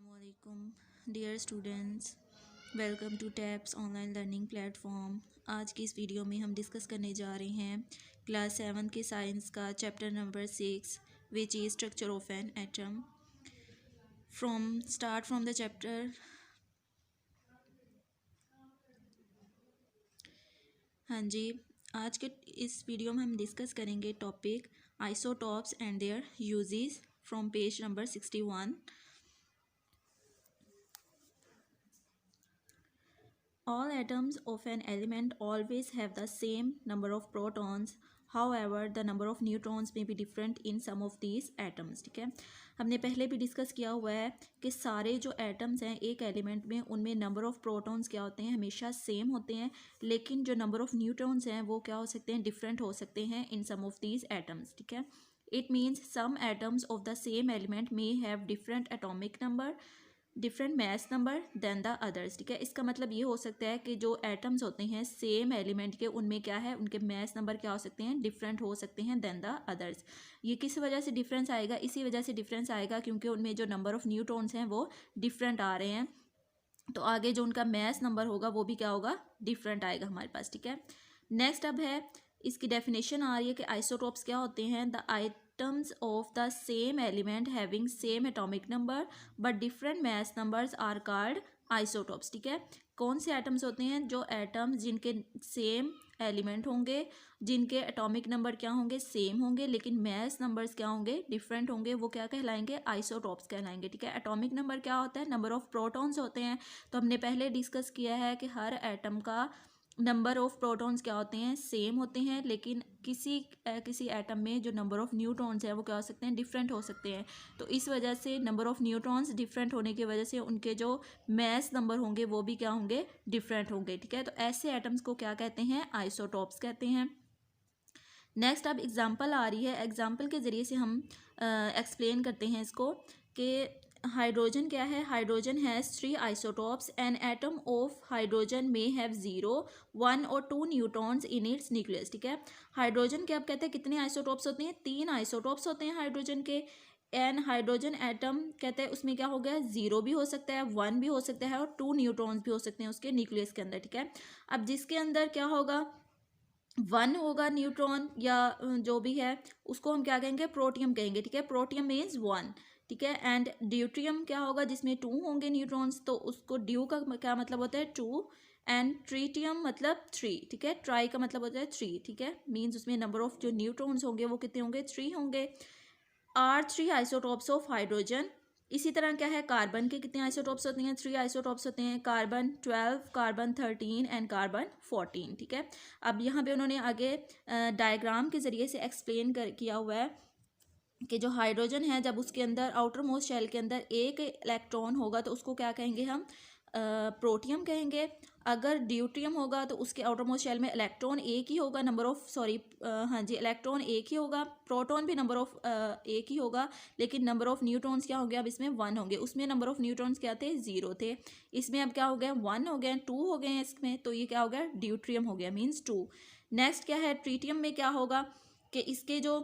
अस्सलामुअलैकुम dear students, welcome to Taps online learning platform. आज की इस वीडियो में हम डिस्कस करने जा रहे हैं क्लास 7 के साइंस का chapter number 6 which is structure of an atom. From the chapter. हाँ जी, आज के इस वीडियो में हम डिस्कस करेंगे topic isotopes and there uses from page number 61। All atoms of an element always have the same number of protons. However, the number of neutrons may be different in some of these atoms. ठीक है, हमने पहले भी discuss किया हुआ है कि सारे जो एटम्स हैं एक एलिमेंट में, उनमें नंबर ऑफ प्रोटॉन्स क्या होते हैं, हमेशा सेम होते हैं, लेकिन जो नंबर ऑफ न्यूट्रॉन्स हैं वो क्या हो सकते हैं, डिफरेंट हो सकते हैं in some of these atoms. ठीक है, it means some atoms of the same element may have different atomic number, different mass number than the others. ठीक है, इसका मतलब ये हो सकता है कि जो एटम्स होते हैं सेम एलिमेंट के, उनमें क्या है, उनके मैस नंबर क्या हो सकते हैं, डिफरेंट हो सकते हैं देन द अदर्स। ये किस वजह से डिफरेंस आएगा, इसी वजह से डिफरेंस आएगा क्योंकि उनमें जो नंबर ऑफ न्यूट्रॉन्स हैं वो डिफरेंट आ रहे हैं, तो आगे जो उनका मैस नंबर होगा वो भी क्या होगा, डिफरेंट आएगा हमारे पास। ठीक है, नेक्स्ट अब है इसकी डेफिनेशन आ रही है कि आइसोटॉप्स क्या होते हैं। The atoms of the same element having same atomic number but different mass numbers are called isotopes। ठीक है, कौन से एटम्स होते हैं, जो एटम्स जिनके सेम एलिमेंट होंगे, जिनके एटॉमिक नंबर क्या होंगे, सेम होंगे, लेकिन मैस नंबर्स क्या होंगे, डिफरेंट होंगे, वो क्या कहलाएंगे, आइसोटॉप्स कहलाएंगे। ठीक है, एटॉमिक नंबर क्या होता है, नंबर ऑफ प्रोटॉन्स होते हैं, तो हमने पहले डिस्कस किया है कि हर एटम का नंबर ऑफ प्रोटॉन्स क्या होते हैं, सेम होते हैं, लेकिन किसी एटम में जो नंबर ऑफ न्यूट्रॉन्स है वो क्या हो सकते हैं, डिफरेंट हो सकते हैं। तो इस वजह से नंबर ऑफ न्यूट्रॉन्स डिफरेंट होने की वजह से उनके जो मैस नंबर होंगे वो भी क्या होंगे, डिफरेंट होंगे। ठीक है, तो ऐसे एटम्स को क्या कहते हैं, आइसोटॉप्स कहते हैं। नेक्स्ट अब एग्जाम्पल आ रही है, एग्जाम्पल के ज़रिए से हम एक्सप्लेन करते हैं इसको कि हाइड्रोजन क्या है। Hydrogen has 3 isotopes. An atom of hydrogen में हैव 0, 1 और 2 न्यूट्रॉन्स इन इट्स न्यूक्लियस। ठीक है, हाइड्रोजन के अब कहते हैं कितने आइसोटॉप्स होते हैं, 3 आइसोटॉप्स होते हैं हाइड्रोजन के। एन हाइड्रोजन एटम कहते हैं उसमें क्या हो गया, 0 भी हो सकता है, 1 भी हो सकता है और 2 न्यूट्रॉन्स भी हो सकते हैं उसके न्यूक्लियस के अंदर। ठीक है, अब जिसके अंदर क्या होगा, 1 होगा न्यूट्रॉन या जो भी है, उसको हम क्या कहेंगे, प्रोटियम कहेंगे। ठीक है, प्रोटियम मीन्स 1। ठीक है, एंड ड्यूट्रियम क्या होगा, जिसमें 2 होंगे न्यूट्रॉन्स, तो उसको ड्यू का क्या मतलब होता है, 2, एंड ट्रीटियम मतलब 3। ठीक है, ट्राई का मतलब होता है 3। ठीक है, मीन्स उसमें नंबर ऑफ जो न्यूट्रॉन्स होंगे वो कितने होंगे, 3 होंगे। Are 3 isotopes of hydrogen. इसी तरह क्या है, कार्बन के कितने आइसोटॉप्स होते हैं, 3 आइसोटॉप्स होते हैं, कार्बन 12, कार्बन 13 एंड कार्बन 14। ठीक है, अब यहाँ पे उन्होंने आगे डायग्राम के ज़रिए से एक्सप्लेन किया हुआ है कि जो हाइड्रोजन है, जब उसके अंदर आउटर मोस्ट शेल के अंदर एक इलेक्ट्रॉन होगा तो उसको क्या कहेंगे हम, प्रोटियम कहेंगे। अगर ड्यूट्रियम होगा तो उसके आउटर मोस्ट शेल में इलेक्ट्रॉन एक ही होगा, नंबर ऑफ हाँ जी, इलेक्ट्रॉन एक ही होगा, प्रोटॉन भी नंबर ऑफ एक ही होगा, लेकिन नंबर ऑफ न्यूट्रॉन्स क्या हो गया, अब इसमें 1 होंगे। उसमें नंबर ऑफ न्यूट्रॉन्स क्या थे, 0 थे, इसमें अब क्या हो गया, 1 हो गए, 2 हो गए हैं इसमें, तो ये क्या हो गया, ड्यूट्रियम हो गया, मीन्स 2। नेक्स्ट क्या है, ट्रीटियम में क्या होगा कि इसके जो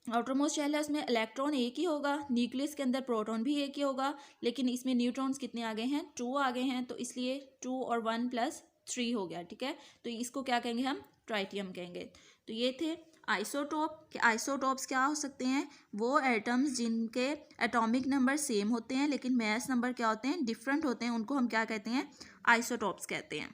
आउटर मोस्ट शेल है उसमें इलेक्ट्रॉन एक ही होगा, न्यूक्लियस के अंदर प्रोटॉन भी एक ही होगा, लेकिन इसमें न्यूट्रॉन्स कितने आ गए हैं, 2 आ गए हैं, तो इसलिए 2 और 1 प्लस 3 हो गया। ठीक है, तो इसको क्या कहेंगे हम, ट्राइटियम कहेंगे। तो ये थे आइसोटॉप। कि आइसोटॉप्स क्या हो सकते हैं, वो एटम्स जिनके एटॉमिक नंबर सेम होते हैं लेकिन मैस नंबर क्या होते हैं, डिफरेंट होते हैं, उनको हम क्या कहते हैं, आइसोटॉप्स कहते हैं।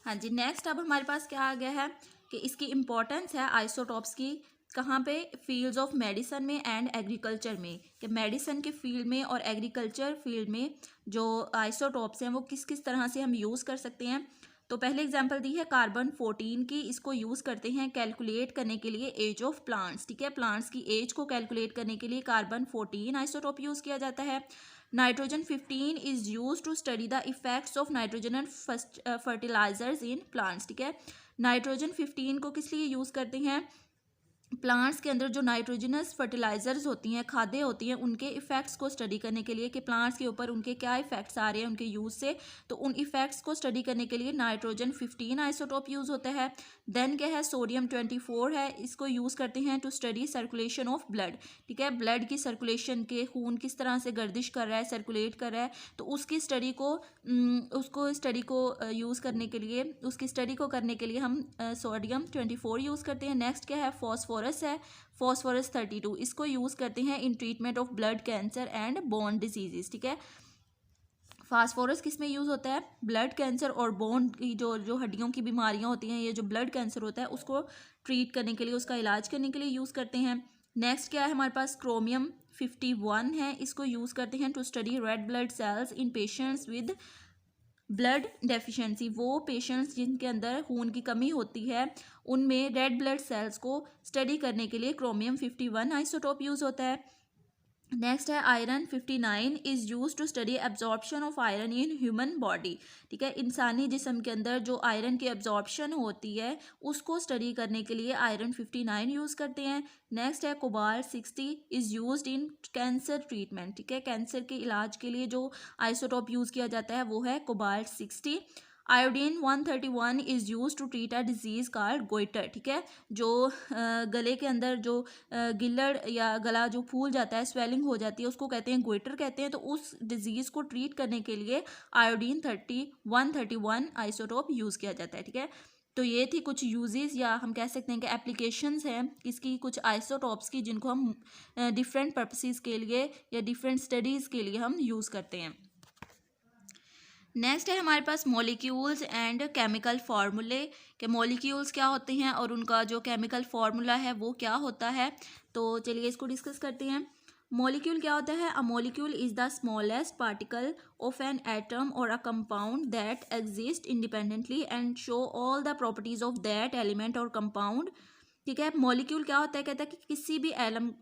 हाँ जी, नेक्स्ट अब हमारे पास क्या आ गया है कि इसकी इम्पोर्टेंस है आइसोटॉप्स की, कहाँ पे, फील्ड्स ऑफ मेडिसिन में एंड एग्रीकल्चर में, कि मेडिसिन के फील्ड में और एग्रीकल्चर फील्ड में जो आइसोटॉप्स हैं वो किस किस तरह से हम यूज़ कर सकते हैं। तो पहले एग्जांपल दी है कार्बन 14 की, इसको यूज़ करते हैं कैलकुलेट करने के लिए एज ऑफ प्लांट्स। ठीक है, प्लांट्स की एज को कैलकुलेट करने के लिए कार्बन 14 आइसोटॉप यूज़ किया जाता है। Nitrogen 15 is use to study the effects of nitrogen and fertilisers in plants. ठीक है, नाइट्रोजन 15 को किस लिए यूज़ करते हैं, प्लांट्स के अंदर जो नाइट्रोजनस फर्टिलाइजर्स होती हैं, खादें होती हैं, उनके इफ़ेक्ट्स को स्टडी करने के लिए कि प्लांट्स के ऊपर उनके क्या इफ़ेक्ट्स आ रहे हैं उनके यूज़ से, तो उन इफ़ेक्ट्स को स्टडी करने के लिए नाइट्रोजन 15 आइसोटोप यूज़ होता है। देन क्या है, सोडियम 24 है, इसको यूज़ करते हैं to study circulation of blood. ठीक है, ब्लड की सर्कुलेशन के खून किस तरह से गर्दिश कर रहा है, सर्कुलेट कर रहा है, तो उसकी स्टडी को यूज़ करने के लिए, उसकी स्टडी को करने के लिए हम सोडियम 24 यूज़ करते हैं। नेक्स्ट क्या है, फॉस्फोरस है, फॉस्फोरस 32, इसको यूज़ करते हैं in treatment of blood cancer and bone diseases. ठीक है, फास्फोरस किस में यूज़ होता है, ब्लड कैंसर और बोन की जो हड्डियों की बीमारियां होती हैं, ये जो ब्लड कैंसर होता है उसको ट्रीट करने के लिए, उसका इलाज करने के लिए यूज़ करते हैं। नेक्स्ट क्या है हमारे पास, क्रोमियम 51 है, इसको यूज़ करते हैं to study red blood cells in patients with blood deficiency. वो पेशेंट्स जिनके अंदर खून की कमी होती है, उनमें रेड ब्लड सेल्स को स्टडी करने के लिए क्रोमियम 51 आइसोटोप यूज़ होता है। नेक्स्ट है iron 59 is use to study absorption of iron in human body. ठीक है, इंसानी जिस्म के अंदर जो आयरन की एब्जॉर्प्शन होती है उसको स्टडी करने के लिए आयरन 59 यूज़ करते हैं। नेक्स्ट है cobalt 60 is used in cancer treatment. ठीक है, कैंसर के इलाज के लिए जो आइसोटोप यूज़ किया जाता है वो है cobalt 60। Iodine 131 is use to treat a disease called goitre. ठीक है, जो गले के अंदर जो गिल्लड़ या गला जो फूल जाता है, स्वेलिंग हो जाती है, उसको कहते हैं गोइटर कहते हैं। तो उस डिजीज़ को ट्रीट करने के लिए आयोडीन 131 आइसोटोप यूज़ किया जाता है। ठीक है, तो ये थी कुछ यूजेस या हम कह सकते हैं कि एप्लीकेशंस हैं इसकी, कुछ आइसोटॉप्स की, जिनको हम डिफरेंट पर्पसेस के लिए या डिफरेंट स्टडीज़ के लिए हम यूज़ करते हैं। नेक्स्ट है हमारे पास मॉलिक्यूल्स एंड केमिकल फार्मूले, के मॉलिक्यूल्स क्या होते हैं और उनका जो केमिकल फार्मूला है वो क्या होता है। तो चलिए इसको डिस्कस करते हैं। मॉलिक्यूल क्या होता है, a molecule is the smallest particle of an atom or a compound that exist independently and show all the properties of that element or compound. ठीक है, मॉलिक्यूल क्या होता है, कहता है कि किसी भी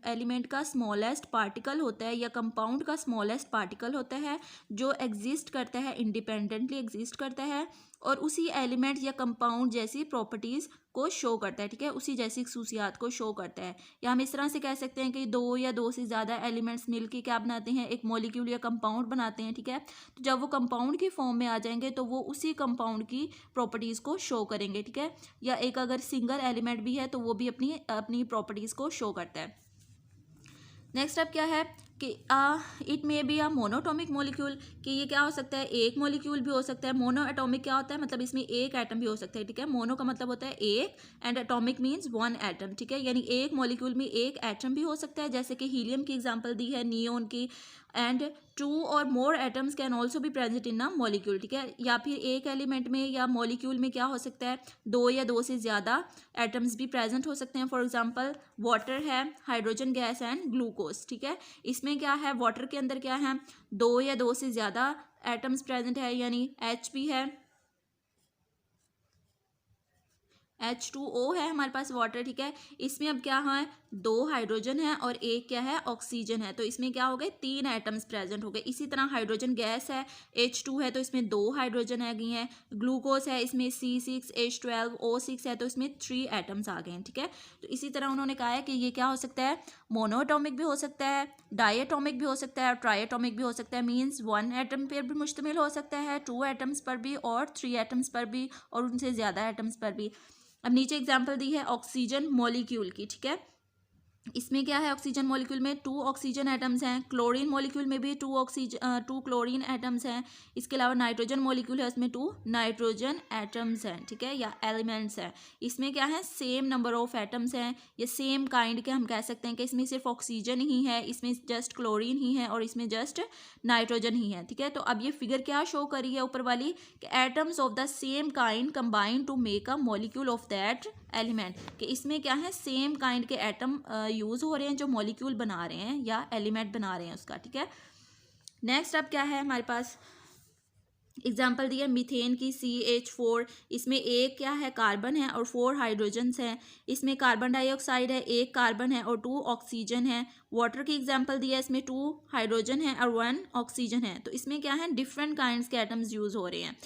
एलिमेंट का स्मॉलेस्ट पार्टिकल होता है या कंपाउंड का स्मॉलेस्ट पार्टिकल होता है जो एग्जिस्ट करता है, इंडिपेंडेंटली एग्जिस्ट करता है और उसी एलिमेंट या कंपाउंड जैसी प्रॉपर्टीज़ को शो करता है। ठीक है, उसी जैसी खसूसियात को शो करता है। या हम इस तरह से कह सकते हैं कि दो या दो से ज़्यादा एलिमेंट्स मिलकर क्या बनाते हैं, एक मॉलिक्यूल या कंपाउंड बनाते हैं। ठीक है, तो जब वो कंपाउंड की फॉर्म में आ जाएंगे तो वो उसी कंपाउंड की प्रॉपर्टीज़ को शो करेंगे। ठीक है, या एक अगर सिंगल एलिमेंट भी है तो वो भी अपनी अपनी प्रॉपर्टीज़ को शो करता है। नेक्स्ट अब क्या है कि it may be a monoatomic molecule, कि ये क्या हो सकता है, एक मॉलिक्यूल भी हो सकता है। मोनो एटॉमिक क्या होता है, मतलब इसमें एक एटम भी हो सकता है। ठीक है, मोनो का मतलब होता है एक and atomic means one atom. ठीक है, यानी एक मॉलिक्यूल में एक एटम भी हो सकता है, जैसे कि हीलियम की एग्जांपल दी है, नियोन की। एंड टू और more atoms can also be present in a molecule. ठीक है, या फिर एक एलिमेंट में या मॉलिक्यूल में क्या हो सकता है, दो या दो से ज़्यादा एटम्स भी प्रेजेंट हो सकते हैं। फॉर एग्जांपल वाटर है, हाइड्रोजन गैस एंड ग्लूकोज। ठीक है, इसमें क्या है, वाटर के अंदर क्या है, दो या दो से ज़्यादा एटम्स प्रेजेंट है, यानी H भी है, H2O है हमारे पास वाटर। ठीक है, इसमें अब क्या है, दो हाइड्रोजन है और एक क्या है, ऑक्सीजन है। तो इसमें क्या हो गए, तीन एटम्स प्रेजेंट हो गए। इसी तरह हाइड्रोजन गैस है, H2 है तो इसमें दो हाइड्रोजन आ गई हैं। ग्लूकोज है, इसमें C6H12O6 है तो इसमें 3 एटम्स आ गए हैं। ठीक है, तो इसी तरह उन्होंने कहा है कि ये क्या हो सकता है, मोनोएटॉमिक भी हो सकता है, डायएटॉमिक भी हो सकता है और ट्राइएटॉमिक भी हो सकता है। मीन्स वन एटम पर भी मुश्तमिल हो सकता है, टू एटम्स पर भी और 3 एटम्स पर भी और उनसे ज़्यादा एटम्स पर भी। अब नीचे एग्जांपल दी है ऑक्सीजन मॉलिक्यूल की। ठीक है, इसमें क्या है, ऑक्सीजन मॉलिक्यूल में 2 ऑक्सीजन एटम्स हैं। क्लोरीन मॉलिक्यूल में भी 2 क्लोरीन एटम्स हैं। इसके अलावा नाइट्रोजन मॉलिक्यूल है, उसमें 2 नाइट्रोजन एटम्स हैं। ठीक है, या एलिमेंट्स हैं। इसमें क्या है, सेम नंबर ऑफ एटम्स हैं, या सेम काइंड के हम कह सकते हैं कि इसमें सिर्फ ऑक्सीजन ही है, इसमें जस्ट क्लोरीन ही है और इसमें जस्ट नाइट्रोजन ही है। ठीक है, तो अब ये फिगर क्या शो करी है ऊपर वाली, कि atoms of the same kind combine to make a molecule of that element, कि इसमें क्या है, सेम काइंड के एटम यूज़ हो रहे हैं जो मॉलिक्यूल बना रहे हैं या एलिमेंट बना रहे हैं उसका। ठीक है, नेक्स्ट अब क्या है हमारे पास, एग्जाम्पल दिया मीथेन की CH4, इसमें एक क्या है, कार्बन है और 4 हाइड्रोजन्स हैं। इसमें कार्बन डाइऑक्साइड है, एक कार्बन है और 2 ऑक्सीजन है। वाटर की एग्जाम्पल दिया, इसमें 2 हाइड्रोजन है और 1 ऑक्सीजन है। तो इसमें क्या है, डिफरेंट काइंड्स के एटम्स यूज़ हो रहे हैं।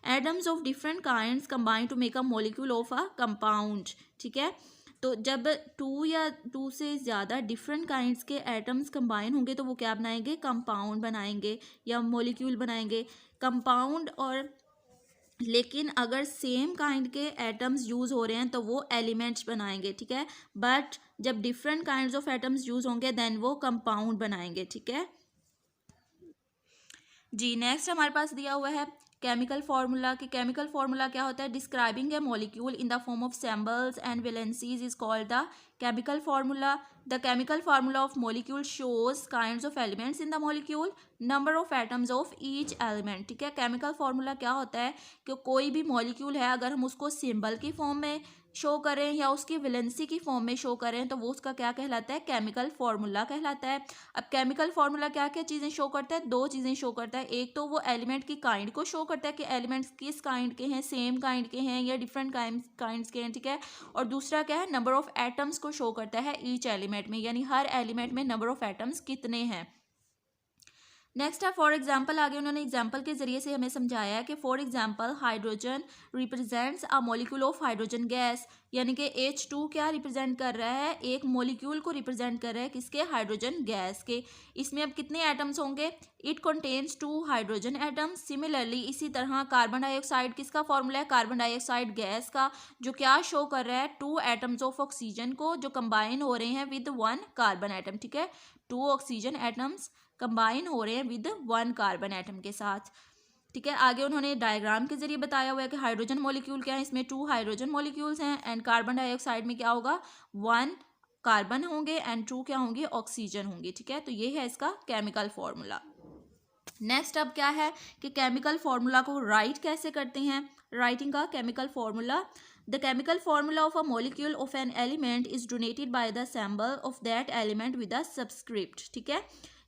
Atoms of different kinds combine to make a molecule of a compound. ठीक है, तो जब टू या टू से ज़्यादा डिफरेंट काइंड्स के एटम्स कंबाइन होंगे तो वो क्या बनाएंगे, कंपाउंड बनाएंगे या मॉलिक्यूल बनाएंगे। कंपाउंड और लेकिन अगर सेम काइंड के एटम्स यूज़ हो रहे हैं तो वो एलिमेंट्स बनाएंगे, ठीक है। बट जब different kinds of atoms use होंगे देन वो कंपाउंड बनाएंगे, ठीक है जी। नेक्स्ट हमारे पास दिया हुआ है केमिकल फार्मूला। कि केमिकल फार्मूला क्या होता है, describing A molecule in the form of symbols and valencies is called the chemical formula. The chemical formula of molecule shows kinds of elements in the molecule, number of atoms of each element, ठीक है। Chemical formula क्या होता है कि कोई भी molecule है अगर हम उसको सिंबल की फॉर्म में शो करें या उसकी वैलेंसी की फॉर्म में शो करें तो वो उसका क्या कहलाता है, केमिकल फार्मूला कहलाता है। अब केमिकल फार्मूला क्या क्या चीज़ें शो करता है, दो चीज़ें शो करता है। एक तो वो एलिमेंट की काइंड को शो करता है कि एलिमेंट्स किस काइंड के हैं, सेम काइंड के हैं या डिफरेंट काइंड्स के हैं, ठीक है। और दूसरा क्या है, नंबर ऑफ एटम्स को शो करता है ईच एलिमेंट में, यानी हर एलिमेंट में नंबर ऑफ एटम्स कितने हैं। नेक्स्ट है फॉर एग्जाम्पल। आगे उन्होंने एग्जाम्पल के जरिए से हमें समझाया है कि for example hydrogen represents a molecule of hydrogen gas, यानी कि H2 क्या रिप्रेजेंट कर रहा है, एक मॉलिक्यूल को रिप्रेजेंट कर रहा है किसके, हाइड्रोजन गैस के। इसमें अब कितने एटम्स होंगे, it contains 2 hydrogen atoms. Similarly इसी तरह कार्बन डाइऑक्साइड किसका फॉर्मूला है, कार्बन डाइऑक्साइड गैस का, जो क्या शो कर रहा है, 2 एटम्स ऑफ ऑक्सीजन को जो कंबाइन हो रहे हैं विद 1 कार्बन एटम, ठीक है। 2 ऑक्सीजन एटम्स कंबाइन हो रहे हैं विद 1 कार्बन एटम के साथ, ठीक है। आगे उन्होंने डायग्राम के जरिए बताया हुआ है कि हाइड्रोजन मॉलिक्यूल क्या है, इसमें 2 हाइड्रोजन मॉलिक्यूल्स हैं एंड कार्बन डाइऑक्साइड में क्या होगा, 1 कार्बन होंगे एंड 2 क्या होंगे, ऑक्सीजन होंगी, ठीक है। तो ये है इसका केमिकल फॉर्मूला। नेक्स्ट अब क्या है कि केमिकल फॉर्मूला को राइट कैसे करते हैं, राइटिंग का chemical formula. The chemical formula of a molecule of an element is donated by the symbol of that element with a subscript, ठीक है।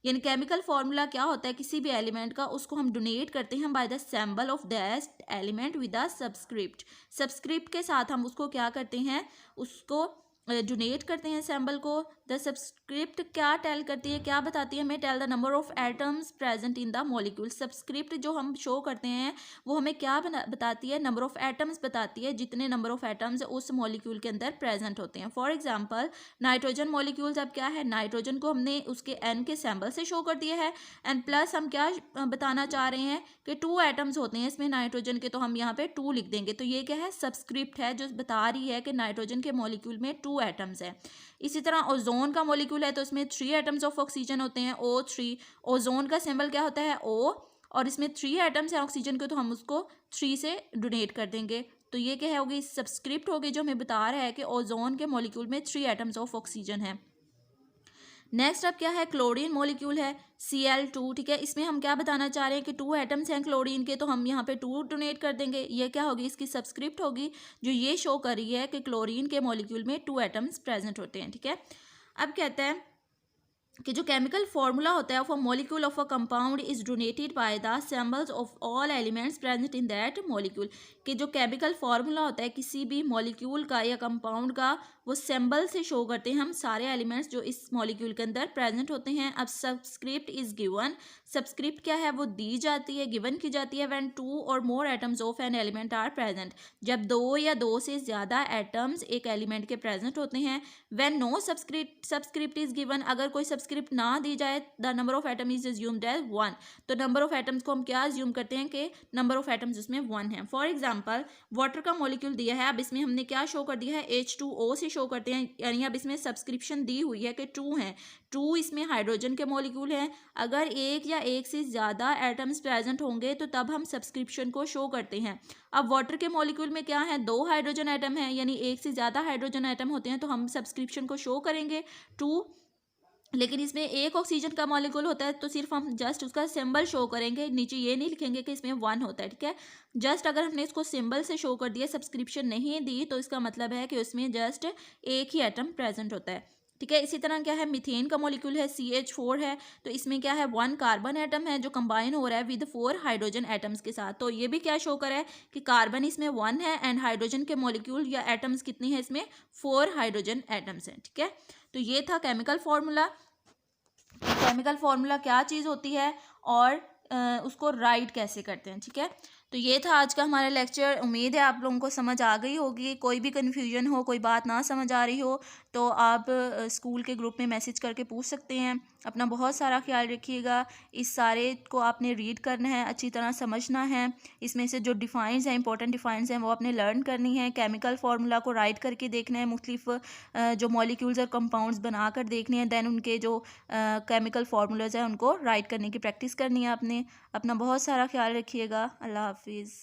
यानी केमिकल फार्मूला क्या होता है, किसी भी एलिमेंट का उसको हम डोनेट करते हैं by the symbol of that element with the subscript. Subscript के साथ हम उसको क्या करते हैं, उसको डोनेट करते हैं सिंबल को। द सबस्क्रिप्ट क्या टेल करती है, क्या बताती है हमें, tell the number of atoms present in the molecule. Subscript जो हम शो करते हैं वो हमें क्या बताती है, नंबर ऑफ एटम्स बताती है, जितने नंबर ऑफ एटम्स उस मॉलिक्यूल के अंदर प्रेजेंट होते हैं। फॉर एग्जांपल नाइट्रोजन मॉलिक्यूल्स, अब क्या है, नाइट्रोजन को हमने उसके एन के सिंबल से शो कर दिया है एंड प्लस हम क्या बताना चाह रहे हैं कि 2 एटम्स होते हैं इसमें नाइट्रोजन के, तो हम यहाँ पे 2 लिख देंगे। तो ये क्या है, सबस्क्रिप्ट है जो बता रही है कि नाइट्रोजन के मॉलिक्यूल में 2 एटम्स है। इसी तरह ओजोन का मॉलिक्यूल है तो इसमें 3 एटम्स ऑफ ऑक्सीजन होते हैं, O3। ओजोन का सिंबल क्या होता है, O, और इसमें 3 एटम्स हैं ऑक्सीजन के, तो हम उसको 3 से डोनेट कर देंगे। तो ये क्या होगी, सबस्क्रिप्ट होगी जो हमें बता रहा है कि ओजोन के मॉलिक्यूल में 3 एटम्स ऑफ ऑक्सीजन है। नेक्स्ट अब क्या है, क्लोरीन मॉलिक्यूल है Cl2, ठीक है। इसमें हम क्या बताना चाह रहे हैं कि 2 एटम्स हैं क्लोरीन के, तो हम यहाँ पे 2 डोनेट कर देंगे। ये क्या होगी, इसकी सबस्क्रिप्ट होगी जो ये शो कर रही है कि क्लोरीन के मॉलिक्यूल में 2 एटम्स प्रेजेंट होते हैं, ठीक है। अब कहते हैं कि जो केमिकल फार्मूला होता है of a molecule of a compound is donated by the symbols of all elements present in that molecule. कि जो केमिकल फार्मूला होता है किसी भी मॉलिक्यूल का या कंपाउंड का, वो सिंबल से शो करते हैं हम सारे एलिमेंट्स जो इस मॉलिक्यूल के अंदर प्रेजेंट होते हैं। अब सबस्क्रिप्ट इज गिवन, सबस्क्रिप्ट क्या है, वो दी जाती है, गिवन की जाती है when 2 or more atoms of an element are present, जब 2 या 2 से ज़्यादा एटम्स एक एलिमेंट के प्रेजेंट होते हैं। When no subscript is given, अगर कोई सबस्क्रिप्ट ना दी जाए, the number of atom is assumed as 1। तो नंबर ऑफ एटम्स को हम क्या अज्यूम करते हैं कि नंबर ऑफ एटम्स उसमें 1 है। फॉर एग्जाम्पल वाटर का मॉलिक्यूल दिया है, अब इसमें हमने क्या शो कर दिया है, H2O से शो करते हैं, यानी अब इसमें सब्सक्रिप्शन दी हुई है कि 2 हैं, 2 इसमें हाइड्रोजन के मॉलिक्यूल हैं। अगर एक या एक से ज़्यादा एटम्स प्रेजेंट होंगे तो तब हम सब्सक्रिप्शन को शो करते हैं। अब वाटर के मॉलिक्यूल में क्या है, 2 हाइड्रोजन एटम है, यानी एक से ज़्यादा हाइड्रोजन एटम होते हैं, तो हम सब्सक्रिप्शन को शो करेंगे 2। लेकिन इसमें एक ऑक्सीजन का मॉलिक्यूल होता है तो सिर्फ हम जस्ट उसका सिंबल शो करेंगे, नीचे ये नहीं लिखेंगे कि इसमें 1 होता है, ठीक है। जस्ट अगर हमने इसको सिंबल से शो कर दिया, सब्सक्रिप्शन नहीं दी, तो इसका मतलब है कि उसमें जस्ट एक ही एटम प्रेजेंट होता है, ठीक है। इसी तरह क्या है, मीथेन का मॉलिक्यूल है CH4 है, तो इसमें क्या है, 1 कार्बन एटम है जो कंबाइन हो रहा है विद 4 हाइड्रोजन एटम्स के साथ। तो ये भी क्या शो कर रहा है कि कार्बन इसमें 1 है एंड हाइड्रोजन के मॉलिक्यूल या एटम्स कितनी है, इसमें 4 हाइड्रोजन एटम्स हैं, ठीक है। तो ये था केमिकल फॉर्मूला। केमिकल फार्मूला क्या चीज़ होती है और उसको राइट कैसे करते हैं, ठीक है। तो ये था आज का हमारा लेक्चर। उम्मीद है आप लोगों को समझ आ गई होगी। कोई भी कन्फ्यूजन हो, कोई बात ना समझ आ रही हो तो आप स्कूल के ग्रुप में मैसेज करके पूछ सकते हैं। अपना बहुत सारा ख्याल रखिएगा। इस सारे को आपने रीड करना है, अच्छी तरह समझना है। इसमें से जो डिफाइंस हैं, इंपॉर्टेंट डिफाइंस हैं, वो आपने लर्न करनी है। केमिकल फार्मूला को राइट करके देखना है, मुख्तलिफ जो मॉलिक्यूल्स और कंपाउंड्स बना कर देखने हैं। दैन उनके जो केमिकल फार्मूलाज हैं उनको राइट करने की प्रैक्टिस करनी है आपने। अपना बहुत सारा ख्याल रखिएगा। अल्लाह हाफिज़।